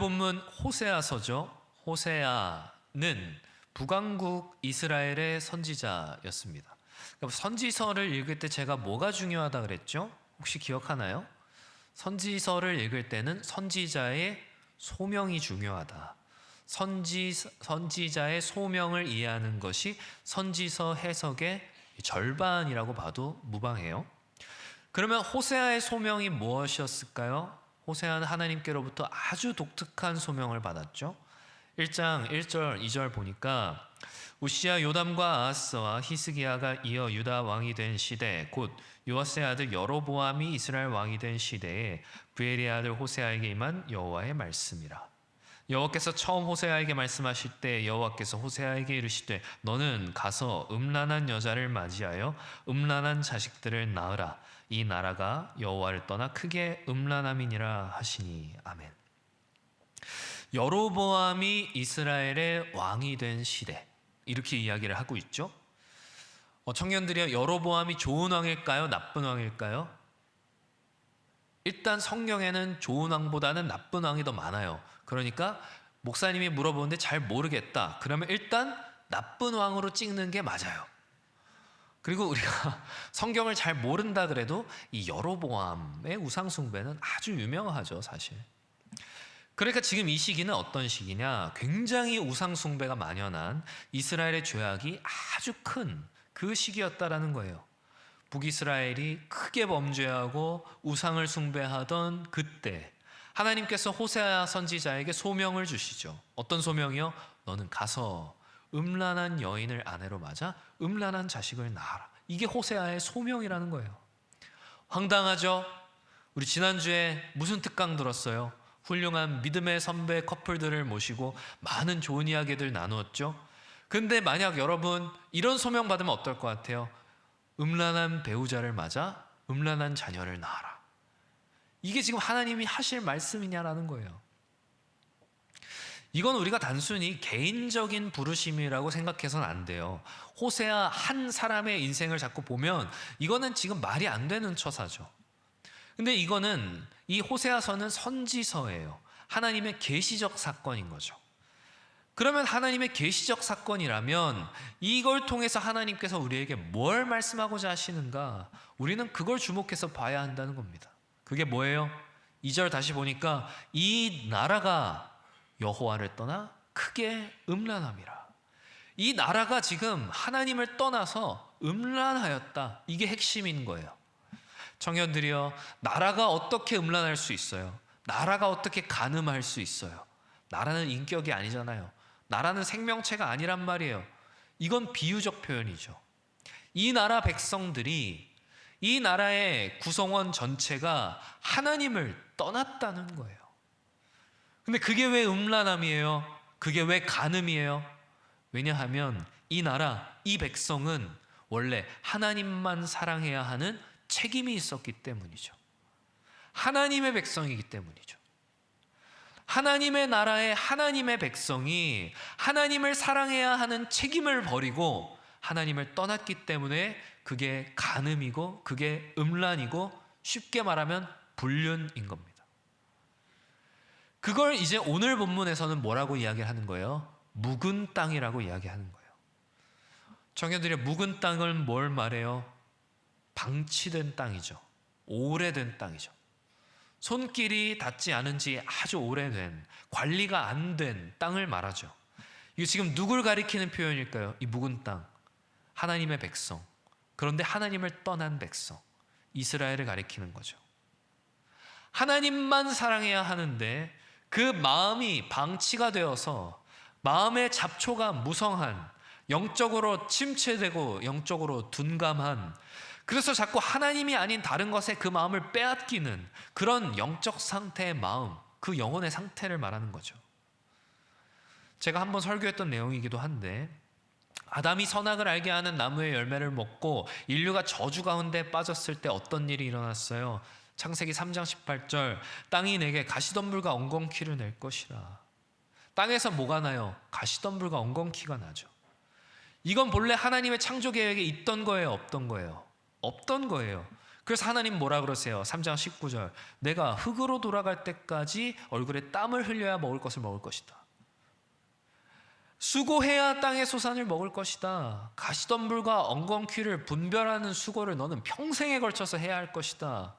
본문 호세아서죠. 호세아는 북왕국 이스라엘의 선지자였습니다. 선지서를 읽을 때 제가 뭐가 중요하다 그랬죠? 혹시 기억하나요? 선지서를 읽을 때는 선지자의 소명이 중요하다. 선지자의 소명을 이해하는 것이 선지서 해석의 절반이라고 봐도 무방해요. 그러면 호세아의 소명이 무엇이었을까요? 호세아는 하나님께로부터 아주 독특한 소명을 받았죠. 1장 1절 2절 보니까 우시야 요담과 아하스와 히스기야가 이어 유다 왕이 된 시대 곧 요아스의 아들 여로보암이 이스라엘 왕이 된 시대에 브엘의 아들 호세아에게 임한 여호와의 말씀이라. 여호와께서 처음 호세아에게 말씀하실 때 여호와께서 호세아에게 이르시되 너는 가서 음란한 여자를 맞이하여 음란한 자식들을 낳으라. 이 나라가 여호와를 떠나 크게 음란함이니라 하시니. 아멘. 여로보암이 이스라엘의 왕이 된 시대, 이렇게 이야기를 하고 있죠. 청년들이요, 여로보암이 좋은 왕일까요? 나쁜 왕일까요? 일단 성경에는 좋은 왕보다는 나쁜 왕이 더 많아요. 그러니까 목사님이 물어보는데 잘 모르겠다. 그러면 일단 나쁜 왕으로 찍는 게 맞아요. 그리고 우리가 성경을 잘 모른다 그래도 이 여로보암의 우상숭배는 아주 유명하죠, 사실. 그러니까 지금 이 시기는 어떤 시기냐? 굉장히 우상숭배가 만연한 이스라엘의 죄악이 아주 큰 그 시기였다라는 거예요. 북이스라엘이 크게 범죄하고 우상을 숭배하던 그때 하나님께서 호세아 선지자에게 소명을 주시죠. 어떤 소명이요? 너는 가서 음란한 여인을 아내로 맞아 음란한 자식을 낳아라. 이게 호세아의 소명이라는 거예요. 황당하죠? 우리 지난주에 무슨 특강 들었어요? 훌륭한 믿음의 선배 커플들을 모시고 많은 좋은 이야기들 나누었죠. 근데 만약 여러분 이런 소명 받으면 어떨 것 같아요? 음란한 배우자를 맞아 음란한 자녀를 낳아라. 이게 지금 하나님이 하실 말씀이냐라는 거예요. 이건 우리가 단순히 개인적인 부르심이라고 생각해서는 안 돼요. 호세아 한 사람의 인생을 자꾸 보면 이거는 지금 말이 안 되는 처사죠. 근데 이거는 이 호세아서는 선지서예요. 하나님의 계시적 사건인 거죠. 그러면 하나님의 계시적 사건이라면 이걸 통해서 하나님께서 우리에게 뭘 말씀하고자 하시는가? 우리는 그걸 주목해서 봐야 한다는 겁니다. 그게 뭐예요? 2절 다시 보니까 이 나라가 여호와를 떠나 크게 음란함이라. 이 나라가 지금 하나님을 떠나서 음란하였다. 이게 핵심인 거예요. 청년들이여, 나라가 어떻게 음란할 수 있어요? 나라가 어떻게 간음할 수 있어요? 나라는 인격이 아니잖아요. 나라는 생명체가 아니란 말이에요. 이건 비유적 표현이죠. 이 나라 백성들이, 이 나라의 구성원 전체가 하나님을 떠났다는 거예요. 근데 그게 왜 음란함이에요? 그게 왜 간음이에요? 왜냐하면 이 나라, 이 백성은 원래 하나님만 사랑해야 하는 책임이 있었기 때문이죠. 하나님의 백성이기 때문이죠. 하나님의 나라의 하나님의 백성이 하나님을 사랑해야 하는 책임을 버리고 하나님을 떠났기 때문에 그게 간음이고 그게 음란이고 쉽게 말하면 불륜인 겁니다. 그걸 이제 오늘 본문에서는 뭐라고 이야기를 하는 거예요? 묵은 땅이라고 이야기하는 거예요. 청년들이 묵은 땅은 뭘 말해요? 방치된 땅이죠. 오래된 땅이죠. 손길이 닿지 않은 지 아주 오래된, 관리가 안 된 땅을 말하죠. 이게 지금 누굴 가리키는 표현일까요? 이 묵은 땅, 하나님의 백성. 그런데 하나님을 떠난 백성, 이스라엘을 가리키는 거죠. 하나님만 사랑해야 하는데 그 마음이 방치가 되어서 마음의 잡초가 무성한, 영적으로 침체되고 영적으로 둔감한, 그래서 자꾸 하나님이 아닌 다른 것에 그 마음을 빼앗기는 그런 영적 상태의 마음, 그 영혼의 상태를 말하는 거죠. 제가 한번 설교했던 내용이기도 한데, 아담이 선악을 알게 하는 나무의 열매를 먹고 인류가 저주 가운데 빠졌을 때 어떤 일이 일어났어요? 창세기 3장 18절, 땅이 내게 가시덤불과 엉겅퀴를 낼 것이라. 땅에서 뭐가 나요? 가시덤불과 엉겅퀴가 나죠. 이건 본래 하나님의 창조 계획에 있던 거예요? 없던 거예요? 없던 거예요. 그래서 하나님 뭐라 그러세요? 3장 19절. 내가 흙으로 돌아갈 때까지 얼굴에 땀을 흘려야 먹을 것을 먹을 것이다. 수고해야 땅의 소산을 먹을 것이다. 가시덤불과 엉겅퀴를 분별하는 수고를 너는 평생에 걸쳐서 해야 할 것이다.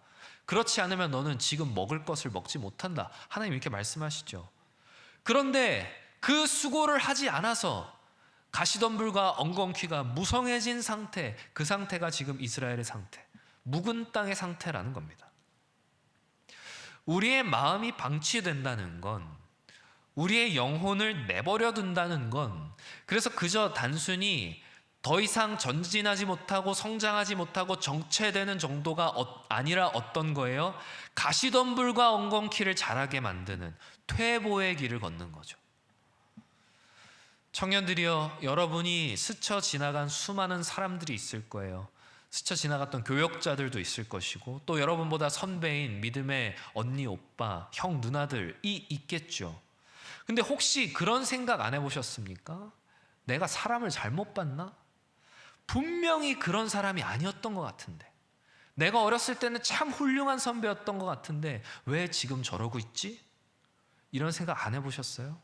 그렇지 않으면 너는 지금 먹을 것을 먹지 못한다. 하나님 이렇게 말씀하시죠. 그런데 그 수고를 하지 않아서 가시덤불과 엉겅퀴가 무성해진 상태, 그 상태가 지금 이스라엘의 상태, 묵은 땅의 상태라는 겁니다. 우리의 마음이 방치된다는 건, 우리의 영혼을 내버려 둔다는 건, 그래서 그저 단순히 더 이상 전진하지 못하고 성장하지 못하고 정체되는 정도가 아니라 어떤 거예요? 가시덤불과 엉겅퀴를 자라게 만드는 퇴보의 길을 걷는 거죠. 청년들이여, 여러분이 스쳐 지나간 수많은 사람들이 있을 거예요. 스쳐 지나갔던 교역자들도 있을 것이고, 또 여러분보다 선배인 믿음의 언니, 오빠, 형, 누나들이 있겠죠. 근데 혹시 그런 생각 안 해보셨습니까? 내가 사람을 잘못 봤나? 분명히 그런 사람이 아니었던 것 같은데, 내가 어렸을 때는 참 훌륭한 선배였던 것 같은데 왜 지금 저러고 있지? 이런 생각 안 해보셨어요?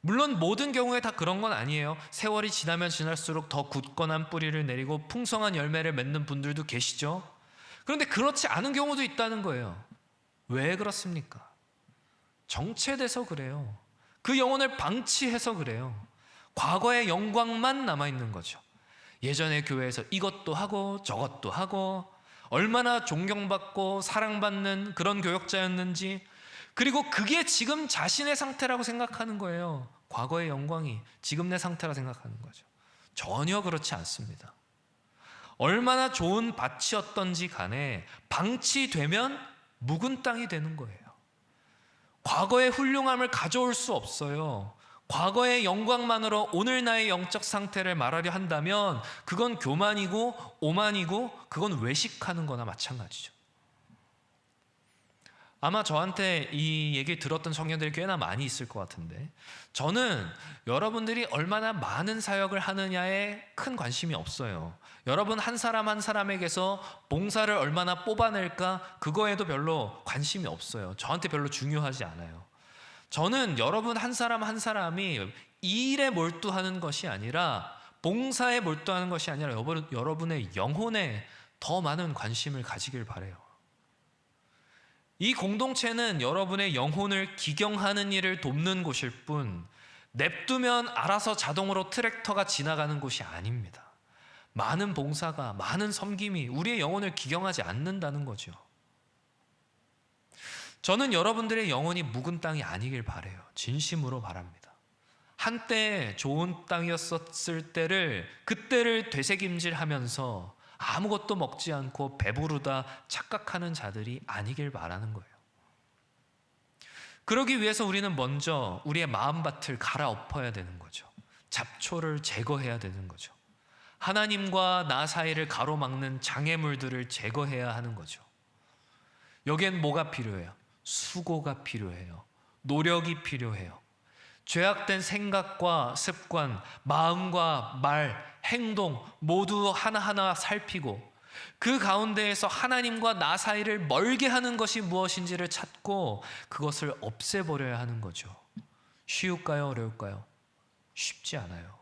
물론 모든 경우에 다 그런 건 아니에요. 세월이 지나면 지날수록 더 굳건한 뿌리를 내리고 풍성한 열매를 맺는 분들도 계시죠. 그런데 그렇지 않은 경우도 있다는 거예요. 왜 그렇습니까? 정체돼서 그래요. 그 영혼을 방치해서 그래요. 과거의 영광만 남아있는 거죠. 예전에 교회에서 이것도 하고 저것도 하고 얼마나 존경받고 사랑받는 그런 교역자였는지, 그리고 그게 지금 자신의 상태라고 생각하는 거예요. 과거의 영광이 지금 내 상태라 생각하는 거죠. 전혀 그렇지 않습니다. 얼마나 좋은 밭이었던지 간에 방치되면 묵은 땅이 되는 거예요. 과거의 훌륭함을 가져올 수 없어요. 과거의 영광만으로 오늘 나의 영적 상태를 말하려 한다면 그건 교만이고 오만이고 그건 외식하는 거나 마찬가지죠. 아마 저한테 이 얘기 들었던 청년들이 꽤나 많이 있을 것 같은데, 저는 여러분들이 얼마나 많은 사역을 하느냐에 큰 관심이 없어요. 여러분 한 사람 한 사람에게서 봉사를 얼마나 뽑아낼까, 그거에도 별로 관심이 없어요. 저한테 별로 중요하지 않아요. 저는 여러분 한 사람 한 사람이 이 일에 몰두하는 것이 아니라, 봉사에 몰두하는 것이 아니라 여러분의 영혼에 더 많은 관심을 가지길 바라요. 이 공동체는 여러분의 영혼을 기경하는 일을 돕는 곳일 뿐, 냅두면 알아서 자동으로 트랙터가 지나가는 곳이 아닙니다. 많은 봉사가, 많은 섬김이 우리의 영혼을 기경하지 않는다는 거죠. 저는 여러분들의 영혼이 묵은 땅이 아니길 바라요. 진심으로 바랍니다. 한때 좋은 땅이었을 때를, 그때를 되새김질하면서 아무것도 먹지 않고 배부르다 착각하는 자들이 아니길 바라는 거예요. 그러기 위해서 우리는 먼저 우리의 마음밭을 갈아엎어야 되는 거죠. 잡초를 제거해야 되는 거죠. 하나님과 나 사이를 가로막는 장애물들을 제거해야 하는 거죠. 여기엔 뭐가 필요해요? 수고가 필요해요. 노력이 필요해요. 죄악된 생각과 습관, 마음과 말, 행동 모두 하나하나 살피고, 그 가운데에서 하나님과 나 사이를 멀게 하는 것이 무엇인지를 찾고 그것을 없애버려야 하는 거죠. 쉬울까요? 어려울까요? 쉽지 않아요.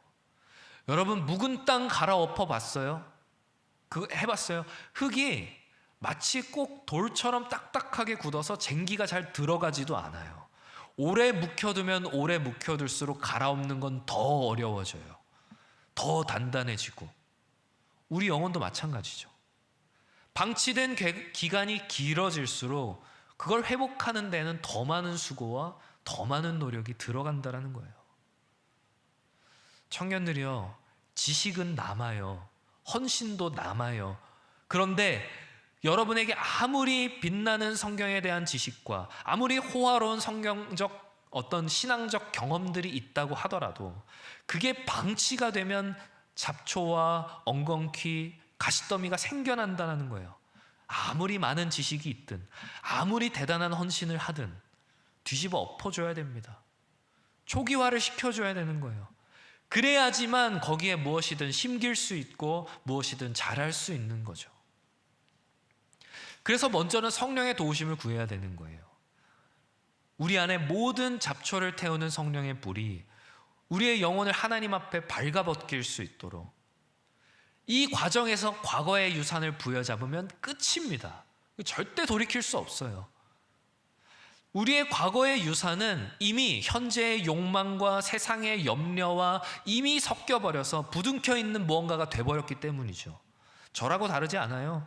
여러분 묵은 땅 갈아엎어 봤어요? 그거 해봤어요? 흙이 마치 꼭 돌처럼 딱딱하게 굳어서 쟁기가 잘 들어가지도 않아요. 오래 묵혀두면 오래 묵혀둘수록 갈아엎는 건 더 어려워져요. 더 단단해지고. 우리 영혼도 마찬가지죠. 방치된 기간이 길어질수록 그걸 회복하는 데는 더 많은 수고와 더 많은 노력이 들어간다는 거예요. 청년들이요, 지식은 남아요. 헌신도 남아요. 그런데 여러분에게 아무리 빛나는 성경에 대한 지식과 아무리 호화로운 성경적 어떤 신앙적 경험들이 있다고 하더라도 그게 방치가 되면 잡초와 엉겅퀴, 가시더미가 생겨난다는 거예요. 아무리 많은 지식이 있든 아무리 대단한 헌신을 하든 뒤집어 엎어줘야 됩니다. 초기화를 시켜줘야 되는 거예요. 그래야지만 거기에 무엇이든 심길 수 있고 무엇이든 잘할 수 있는 거죠. 그래서 먼저는 성령의 도우심을 구해야 되는 거예요. 우리 안에 모든 잡초를 태우는 성령의 불이 우리의 영혼을 하나님 앞에 발가벗길 수 있도록, 이 과정에서 과거의 유산을 부여잡으면 끝입니다. 절대 돌이킬 수 없어요. 우리의 과거의 유산은 이미 현재의 욕망과 세상의 염려와 이미 섞여버려서 부둥켜 있는 무언가가 돼버렸기 때문이죠. 저라고 다르지 않아요.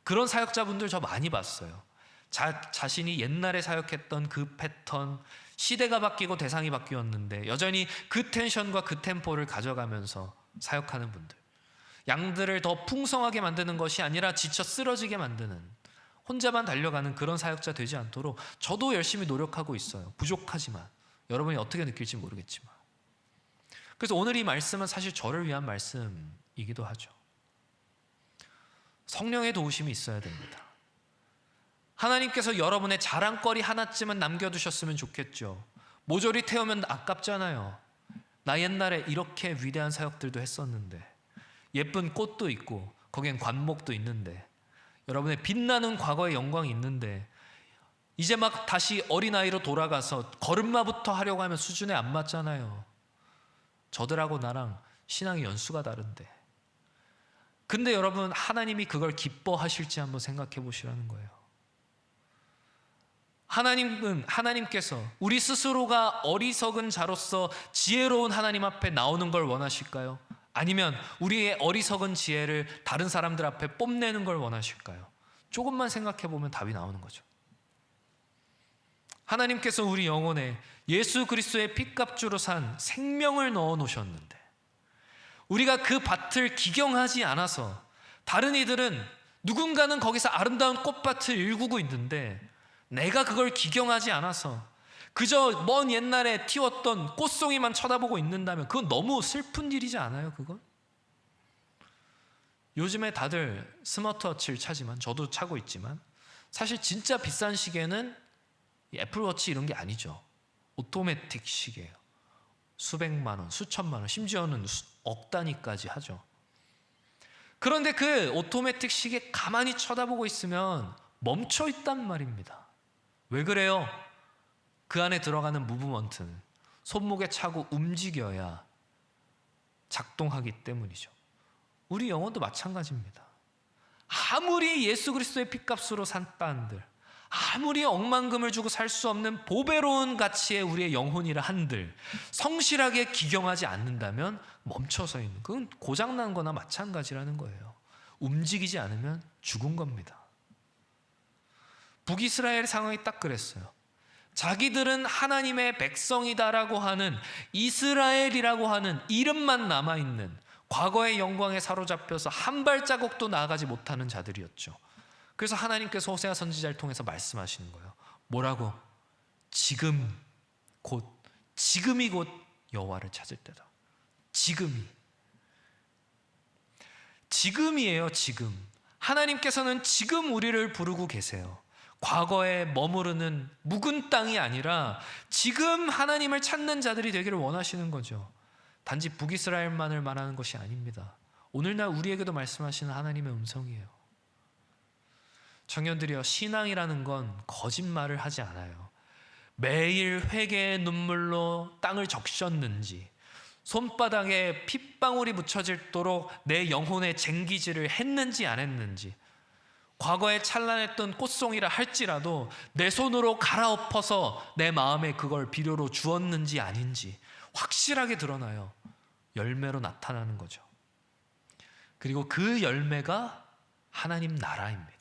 그런 사역자분들 저 많이 봤어요. 자신이 옛날에 사역했던 그 패턴, 시대가 바뀌고 대상이 바뀌었는데 여전히 그 텐션과 그 템포를 가져가면서 사역하는 분들, 양들을 더 풍성하게 만드는 것이 아니라 지쳐 쓰러지게 만드는, 혼자만 달려가는 그런 사역자 되지 않도록 저도 열심히 노력하고 있어요. 부족하지만, 여러분이 어떻게 느낄지 모르겠지만. 그래서 오늘 이 말씀은 사실 저를 위한 말씀이기도 하죠. 성령의 도우심이 있어야 됩니다. 하나님께서 여러분의 자랑거리 하나쯤은 남겨두셨으면 좋겠죠. 모조리 태우면 아깝잖아요. 나 옛날에 이렇게 위대한 사역들도 했었는데, 예쁜 꽃도 있고 거기엔 관목도 있는데, 여러분의 빛나는 과거의 영광이 있는데, 이제 막 다시 어린아이로 돌아가서 걸음마부터 하려고 하면 수준에 안 맞잖아요. 저들하고 나랑 신앙의 연수가 다른데. 근데 여러분, 하나님이 그걸 기뻐하실지 한번 생각해 보시라는 거예요. 하나님께서 우리 스스로가 어리석은 자로서 지혜로운 하나님 앞에 나오는 걸 원하실까요? 아니면 우리의 어리석은 지혜를 다른 사람들 앞에 뽐내는 걸 원하실까요? 조금만 생각해 보면 답이 나오는 거죠. 하나님께서 우리 영혼에 예수 그리스도의 핏값주로 산 생명을 넣어 놓으셨는데, 우리가 그 밭을 기경하지 않아서, 다른 이들은 누군가는 거기서 아름다운 꽃밭을 일구고 있는데 내가 그걸 기경하지 않아서 그저 먼 옛날에 튀었던 꽃송이만 쳐다보고 있는다면 그건 너무 슬픈 일이지 않아요? 그건? 요즘에 다들 스마트워치를 차지만, 저도 차고 있지만, 사실 진짜 비싼 시계는 애플워치 이런 게 아니죠. 오토매틱 시계예요. 수백만 원, 수천만 원, 심지어는 억 단위까지 하죠. 그런데 그 오토매틱 시계 가만히 쳐다보고 있으면 멈춰 있단 말입니다. 왜 그래요? 그 안에 들어가는 무브먼트는 손목에 차고 움직여야 작동하기 때문이죠. 우리 영혼도 마찬가지입니다. 아무리 예수 그리스도의 핏값으로 산 바한들, 아무리 억만금을 주고 살 수 없는 보배로운 가치의 우리의 영혼이라 한들 성실하게 기경하지 않는다면 멈춰서 있는, 그건 고장난 거나 마찬가지라는 거예요. 움직이지 않으면 죽은 겁니다. 북이스라엘 상황이 딱 그랬어요. 자기들은 하나님의 백성이다라고 하는, 이스라엘이라고 하는 이름만 남아있는, 과거의 영광에 사로잡혀서 한 발자국도 나아가지 못하는 자들이었죠. 그래서 하나님께서 호세아 선지자를 통해서 말씀하시는 거예요. 뭐라고? 지금이 곧 여호와를 찾을 때다. 지금이에요. 지금 하나님께서는 지금 우리를 부르고 계세요. 과거에 머무르는 묵은 땅이 아니라 지금 하나님을 찾는 자들이 되기를 원하시는 거죠. 단지 북이스라엘만을 말하는 것이 아닙니다. 오늘날 우리에게도 말씀하시는 하나님의 음성이에요. 청년들이여, 신앙이라는 건 거짓말을 하지 않아요. 매일 회개의 눈물로 땅을 적셨는지, 손바닥에 핏방울이 묻혀질도록 내 영혼의 쟁기질을 했는지 안 했는지, 과거에 찬란했던 꽃송이라 할지라도 내 손으로 갈아엎어서 내 마음에 그걸 비료로 주었는지 아닌지 확실하게 드러나요. 열매로 나타나는 거죠. 그리고 그 열매가 하나님 나라입니다.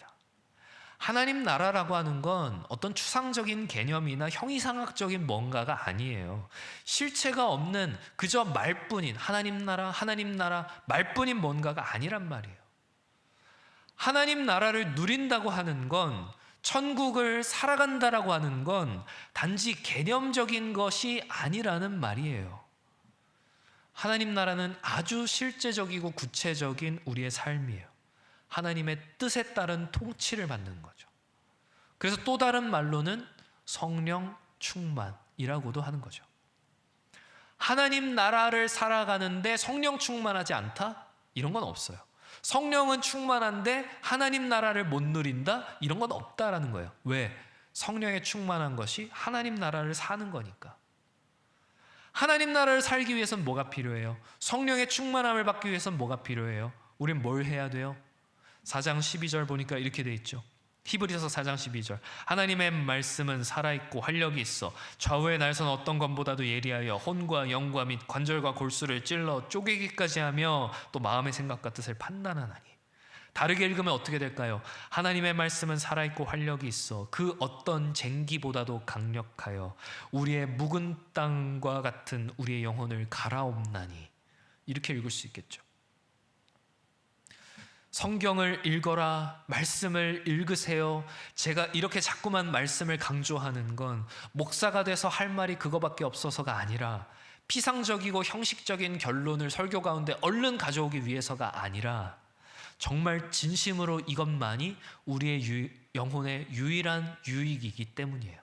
하나님 나라라고 하는 건 어떤 추상적인 개념이나 형이상학적인 뭔가가 아니에요. 실체가 없는 그저 말뿐인 하나님 나라 말뿐인 뭔가가 아니란 말이에요. 하나님 나라를 누린다고 하는 건, 천국을 살아간다라고 하는 건 단지 개념적인 것이 아니라는 말이에요. 하나님 나라는 아주 실제적이고 구체적인 우리의 삶이에요. 하나님의 뜻에 따른 통치를 받는 거죠. 그래서 또 다른 말로는 성령 충만이라고도 하는 거죠. 하나님 나라를 살아가는데 성령 충만하지 않다? 이런 건 없어요. 성령은 충만한데 하나님 나라를 못 누린다? 이런 건 없다라는 거예요. 왜? 성령에 충만한 것이 하나님 나라를 사는 거니까. 하나님 나라를 살기 위해서는 뭐가 필요해요? 성령의 충만함을 받기 위해서는 뭐가 필요해요? 우린 뭘 해야 돼요? 4장 12절 보니까 이렇게 돼 있죠. 히브리서 4장 12절. 하나님의 말씀은 살아있고 활력이 있어 좌우의 날선 어떤 것보다도 예리하여 혼과 영과 및 관절과 골수를 찔러 쪼개기까지 하며 또 마음의 생각과 뜻을 판단하나니. 다르게 읽으면 어떻게 될까요? 하나님의 말씀은 살아있고 활력이 있어 그 어떤 쟁기보다도 강력하여 우리의 묵은 땅과 같은 우리의 영혼을 갈아엎나니. 이렇게 읽을 수 있겠죠. 성경을 읽어라, 말씀을 읽으세요. 제가 이렇게 자꾸만 말씀을 강조하는 건 목사가 돼서 할 말이 그거밖에 없어서가 아니라, 피상적이고 형식적인 결론을 설교 가운데 얼른 가져오기 위해서가 아니라, 정말 진심으로 이것만이 우리의 영혼의 유일한 유익이기 때문이에요.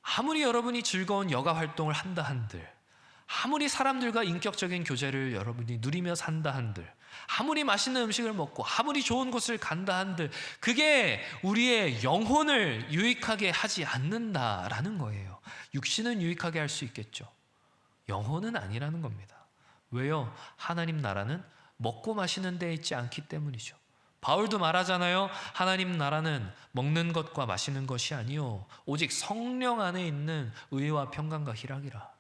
아무리 여러분이 즐거운 여가 활동을 한다 한들, 아무리 사람들과 인격적인 교제를 여러분이 누리며 산다 한들, 아무리 맛있는 음식을 먹고 아무리 좋은 곳을 간다 한들, 그게 우리의 영혼을 유익하게 하지 않는다라는 거예요. 육신은 유익하게 할 수 있겠죠. 영혼은 아니라는 겁니다. 왜요? 하나님 나라는 먹고 마시는 데 있지 않기 때문이죠. 바울도 말하잖아요. 하나님 나라는 먹는 것과 마시는 것이 아니요 오직 성령 안에 있는 의와 평강과 희락이라.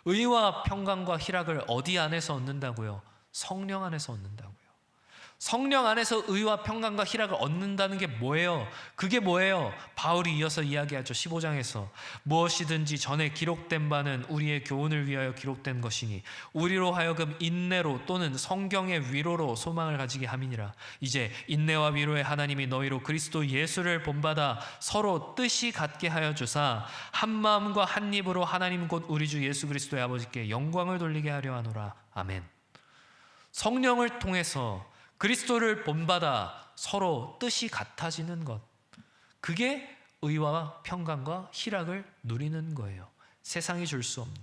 의와 평강과 희락을 어디 안에서 얻는다고요? 성령 안에서 얻는다고요. 성령 안에서 의와 평강과 희락을 얻는다는 게 뭐예요? 그게 뭐예요? 바울이 이어서 이야기하죠. 15장에서 무엇이든지 전에 기록된 바는 우리의 교훈을 위하여 기록된 것이니 우리로 하여금 인내로 또는 성경의 위로로 소망을 가지게 함이니라. 이제 인내와 위로의 하나님이 너희로 그리스도 예수를 본받아 서로 뜻이 같게 하여 주사 한 마음과 한 입으로 하나님 곧 우리 주 예수 그리스도의 아버지께 영광을 돌리게 하려 하노라. 아멘. 성령을 통해서 그리스도를 본받아 서로 뜻이 같아지는 것, 그게 의와 평강과 희락을 누리는 거예요. 세상이 줄 수 없는,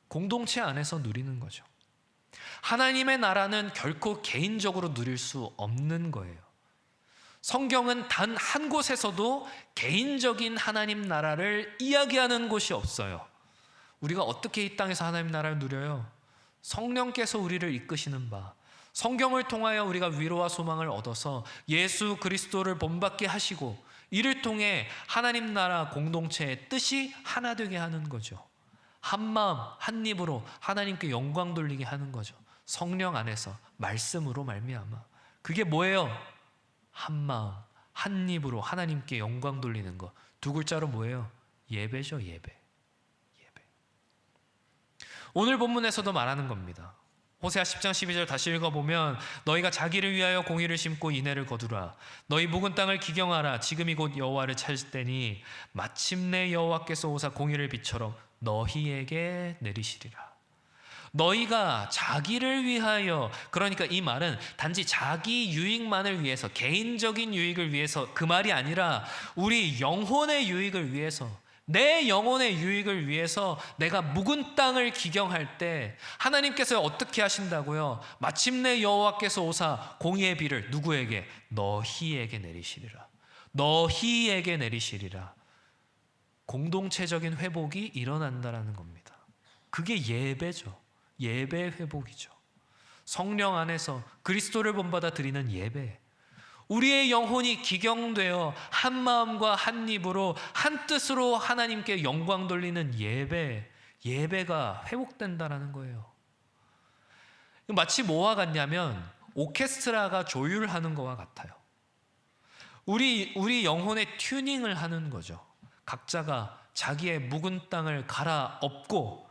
공동체 안에서 누리는 거죠. 하나님의 나라는 결코 개인적으로 누릴 수 없는 거예요. 성경은 단 한 곳에서도 개인적인 하나님 나라를 이야기하는 곳이 없어요. 우리가 어떻게 이 땅에서 하나님 나라를 누려요? 성령께서 우리를 이끄시는 바, 성경을 통하여 우리가 위로와 소망을 얻어서 예수 그리스도를 본받게 하시고, 이를 통해 하나님 나라 공동체의 뜻이 하나 되게 하는 거죠. 한 마음 한 입으로 하나님께 영광 돌리게 하는 거죠. 성령 안에서 말씀으로 말미암아. 그게 뭐예요? 한 마음 한 입으로 하나님께 영광 돌리는 거. 두 글자로 뭐예요? 예배죠. 예배. 오늘 본문에서도 말하는 겁니다. 호세아 10장 12절 다시 읽어보면 너희가 자기를 위하여 공의를 심고 인애를 거두라. 너희 묵은 땅을 기경하라. 지금이 곧 여호와를 찾을 때니 마침내 여호와께서 오사 공의를 비처럼 너희에게 내리시리라. 너희가 자기를 위하여, 그러니까 이 말은 단지 자기 유익만을 위해서, 개인적인 유익을 위해서 그 말이 아니라 우리 영혼의 유익을 위해서, 내 영혼의 유익을 위해서 내가 묵은 땅을 기경할 때 하나님께서 어떻게 하신다고요? 마침내 여호와께서 오사 공의의 비를 누구에게? 너희에게 내리시리라. 너희에게 내리시리라. 공동체적인 회복이 일어난다라는 겁니다. 그게 예배죠. 예배의 회복이죠. 성령 안에서 그리스도를 본받아 드리는 예배. 우리의 영혼이 기경되어 한 마음과 한 입으로 한 뜻으로 하나님께 영광 돌리는 예배, 예배가 회복된다라는 거예요. 마치 뭐와 같냐면 오케스트라가 조율하는 것과 같아요. 우리 영혼의 튜닝을 하는 거죠. 각자가 자기의 묵은 땅을 갈아엎고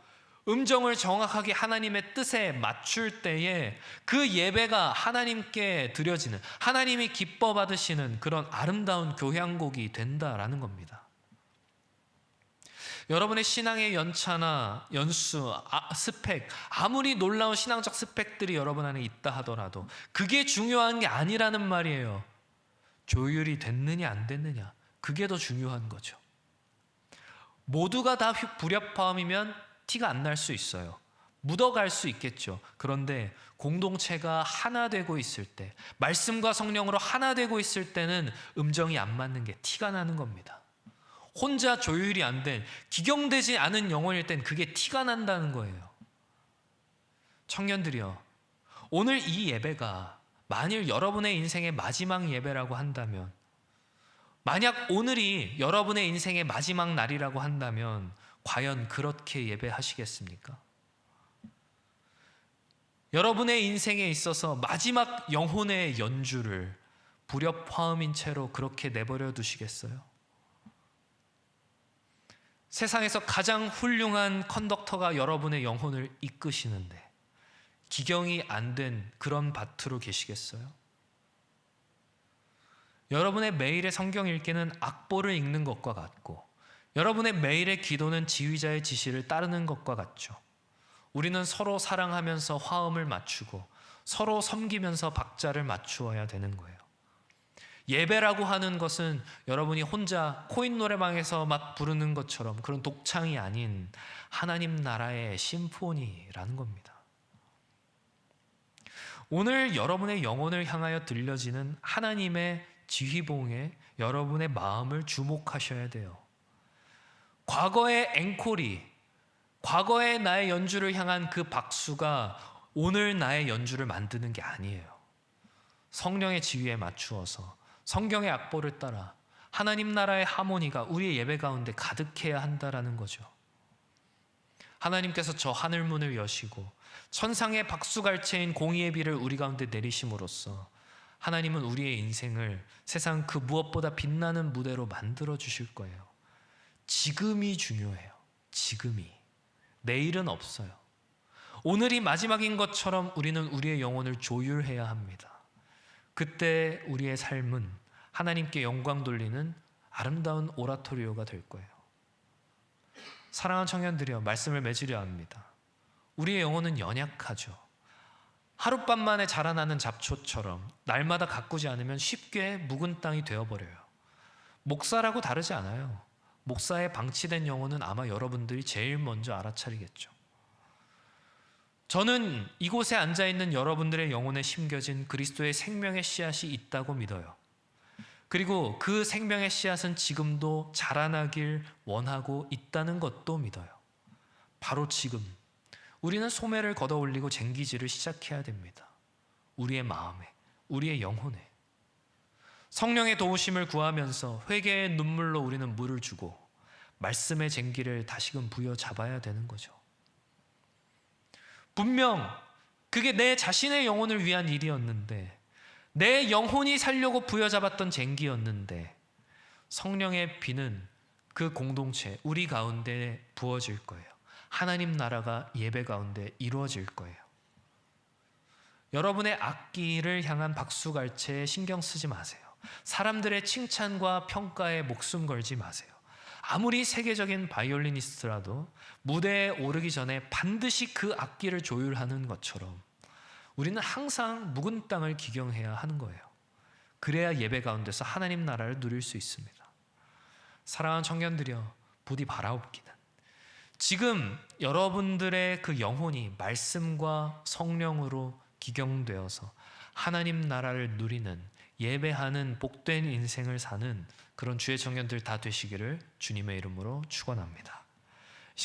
음정을 정확하게 하나님의 뜻에 맞출 때에 그 예배가 하나님께 드려지는, 하나님이 기뻐 받으시는 그런 아름다운 교향곡이 된다라는 겁니다. 여러분의 신앙의 연차나 연수, 스펙, 아무리 놀라운 신앙적 스펙들이 여러분 안에 있다 하더라도 그게 중요한 게 아니라는 말이에요. 조율이 됐느냐 안 됐느냐, 그게 더 중요한 거죠. 모두가 다 불협화음이면 티가 안 날 수 있어요. 묻어갈 수 있겠죠. 그런데 공동체가 하나 되고 있을 때, 말씀과 성령으로 하나 되고 있을 때는 음정이 안 맞는 게 티가 나는 겁니다. 혼자 조율이 안 된, 기경되지 않은 영혼일 땐 그게 티가 난다는 거예요. 청년들이여, 오늘 이 예배가 만일 여러분의 인생의 마지막 예배라고 한다면, 만약 오늘이 여러분의 인생의 마지막 날이라고 한다면 과연 그렇게 예배하시겠습니까? 여러분의 인생에 있어서 마지막 영혼의 연주를 불협화음인 채로 그렇게 내버려 두시겠어요? 세상에서 가장 훌륭한 컨덕터가 여러분의 영혼을 이끄시는데 기경이 안 된 그런 밭으로 계시겠어요? 여러분의 매일의 성경 읽기는 악보를 읽는 것과 같고, 여러분의 매일의 기도는 지휘자의 지시를 따르는 것과 같죠. 우리는 서로 사랑하면서 화음을 맞추고 서로 섬기면서 박자를 맞추어야 되는 거예요. 예배라고 하는 것은 여러분이 혼자 코인 노래방에서 막 부르는 것처럼 그런 독창이 아닌 하나님 나라의 심포니라는 겁니다. 오늘 여러분의 영혼을 향하여 들려지는 하나님의 지휘봉에 여러분의 마음을 주목하셔야 돼요. 과거의 앵콜이, 과거의 나의 연주를 향한 그 박수가 오늘 나의 연주를 만드는 게 아니에요. 성령의 지휘에 맞추어서 성경의 악보를 따라 하나님 나라의 하모니가 우리의 예배 가운데 가득해야 한다라는 거죠. 하나님께서 저 하늘문을 여시고 천상의 박수갈채인 공의의 비를 우리 가운데 내리심으로써 하나님은 우리의 인생을 세상 그 무엇보다 빛나는 무대로 만들어 주실 거예요. 지금이 중요해요. 지금이. 내일은 없어요. 오늘이 마지막인 것처럼 우리는 우리의 영혼을 조율해야 합니다. 그때 우리의 삶은 하나님께 영광 돌리는 아름다운 오라토리오가 될 거예요. 사랑하는 청년들이여, 말씀을 맺으려 합니다. 우리의 영혼은 연약하죠. 하룻밤 만에 자라나는 잡초처럼 날마다 가꾸지 않으면 쉽게 묵은 땅이 되어버려요. 목사라고 다르지 않아요. 목사의 방치된 영혼은 아마 여러분들이 제일 먼저 알아차리겠죠. 저는 이곳에 앉아있는 여러분들의 영혼에 심겨진 그리스도의 생명의 씨앗이 있다고 믿어요. 그리고 그 생명의 씨앗은 지금도 자라나길 원하고 있다는 것도 믿어요. 바로 지금 우리는 소매를 걷어 올리고 쟁기질을 시작해야 됩니다. 우리의 마음에, 우리의 영혼에. 성령의 도우심을 구하면서 회개의 눈물로 우리는 물을 주고 말씀의 쟁기를 다시금 부여잡아야 되는 거죠. 분명 그게 내 자신의 영혼을 위한 일이었는데, 내 영혼이 살려고 부여잡았던 쟁기였는데, 성령의 비는 그 공동체, 우리 가운데 부어질 거예요. 하나님 나라가 예배 가운데 이루어질 거예요. 여러분의 악기를 향한 박수갈채에 신경 쓰지 마세요. 사람들의 칭찬과 평가에 목숨 걸지 마세요. 아무리 세계적인 바이올리니스트라도 무대에 오르기 전에 반드시 그 악기를 조율하는 것처럼 우리는 항상 묵은 땅을 기경해야 하는 거예요. 그래야 예배 가운데서 하나님 나라를 누릴 수 있습니다. 사랑하는 청년들이여, 부디 바라옵기는 지금 여러분들의 그 영혼이 말씀과 성령으로 기경되어서 하나님 나라를 누리는, 예배하는 복된 인생을 사는 그런 주의 청년들 다 되시기를 주님의 이름으로 축원합니다.